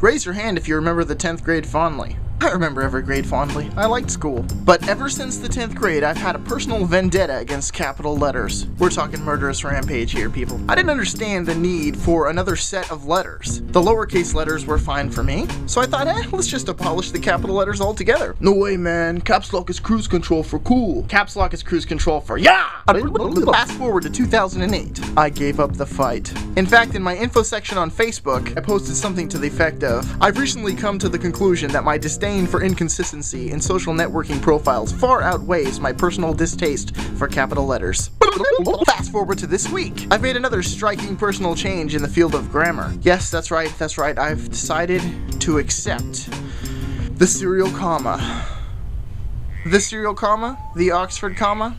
Raise your hand if you remember the 10th grade fondly. I remember every grade fondly. I liked school. But ever since the 10th grade, I've had a personal vendetta against capital letters. We're talking murderous rampage here, people. I didn't understand the need for another set of letters. The lowercase letters were fine for me, so I thought, let's just abolish the capital letters altogether. No way, man. Caps lock is cruise control for cool. Caps lock is cruise control for yeah! Fast forward to 2008. I gave up the fight. In fact, in my info section on Facebook, I posted something to the effect of, I've recently come to the conclusion that my disdain for inconsistency in social networking profiles far outweighs my personal distaste for capital letters. Fast forward to this week. I've made another striking personal change in the field of grammar. Yes, that's right. I've decided to accept the serial comma. The serial comma? The Oxford comma?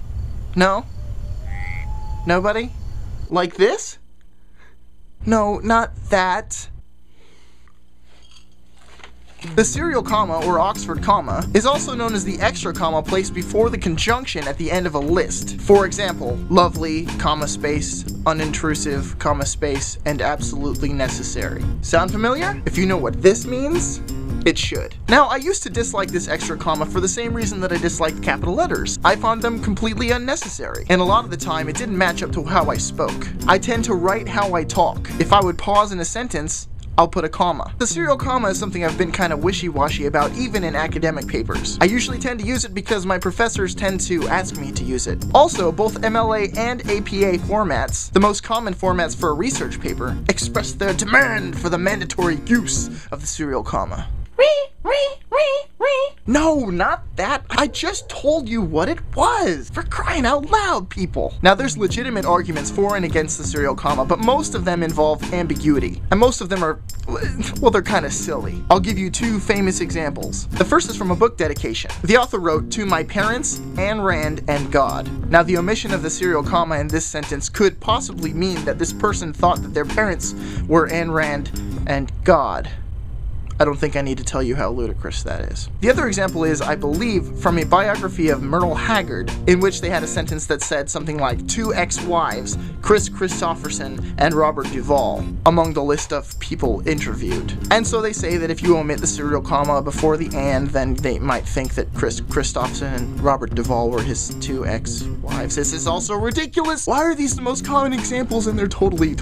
No? Nobody? Like this? No, not that. The serial comma, or Oxford comma, is also known as the extra comma placed before the conjunction at the end of a list. For example, lovely, comma space, unintrusive, comma space, and absolutely necessary. Sound familiar? If you know what this means, it should. Now, I used to dislike this extra comma for the same reason that I disliked capital letters. I found them completely unnecessary, and a lot of the time it didn't match up to how I spoke. I tend to write how I talk. If I would pause in a sentence, I'll put a comma. The serial comma is something I've been kind of wishy-washy about even in academic papers. I usually tend to use it because my professors tend to ask me to use it. Also, both MLA and APA formats, the most common formats for a research paper, express their demand for the mandatory use of the serial comma. No, not that. I just told you what it was. For crying out loud, people. Now, there's legitimate arguments for and against the serial comma, but most of them involve ambiguity. And most of them are, well, they're kind of silly. I'll give you two famous examples. The first is from a book dedication. The author wrote, "To my parents, Ayn Rand, and God." Now, the omission of the serial comma in this sentence could possibly mean that this person thought that their parents were Ayn Rand and God. I don't think I need to tell you how ludicrous that is. The other example is, I believe, from a biography of Myrtle Haggard, in which they had a sentence that said something like, "two ex-wives, Chris Christopherson and Robert Duvall," among the list of people interviewed. And so they say that if you omit the serial comma before the "and," then they might think that Chris Christopherson and Robert Duvall were his two ex-wives. This is also ridiculous! Why are these the most common examples and they're totally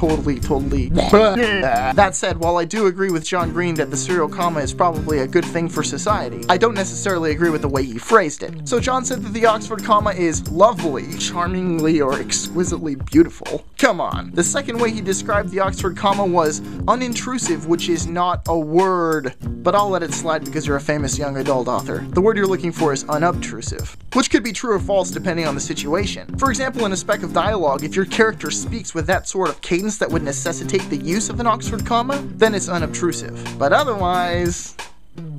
That said, while I do agree with John Green that the serial comma is probably a good thing for society, I don't necessarily agree with the way he phrased it. So John said that the Oxford comma is lovely, charmingly, or exquisitely beautiful. Come on. The second way he described the Oxford comma was unintrusive, which is not a word. But I'll let it slide because you're a famous young adult author. The word you're looking for is unobtrusive, which could be true or false depending on the situation. For example, in a spec of dialogue, if your character speaks with that sort of cadence that would necessitate the use of an Oxford comma, then it's unobtrusive. But otherwise...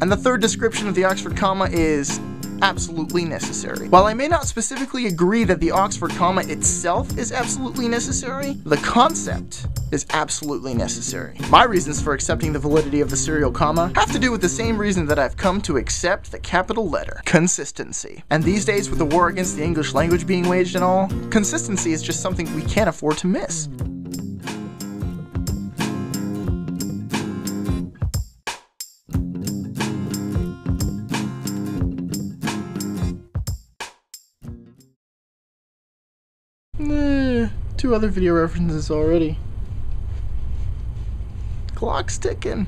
And the third description of the Oxford comma is absolutely necessary. While I may not specifically agree that the Oxford comma itself is absolutely necessary, the concept is absolutely necessary. My reasons for accepting the validity of the serial comma have to do with the same reason that I've come to accept the capital letter: consistency. And these days, with the war against the English language being waged and all, consistency is just something we can't afford to miss. Two other video references already. Clock's ticking.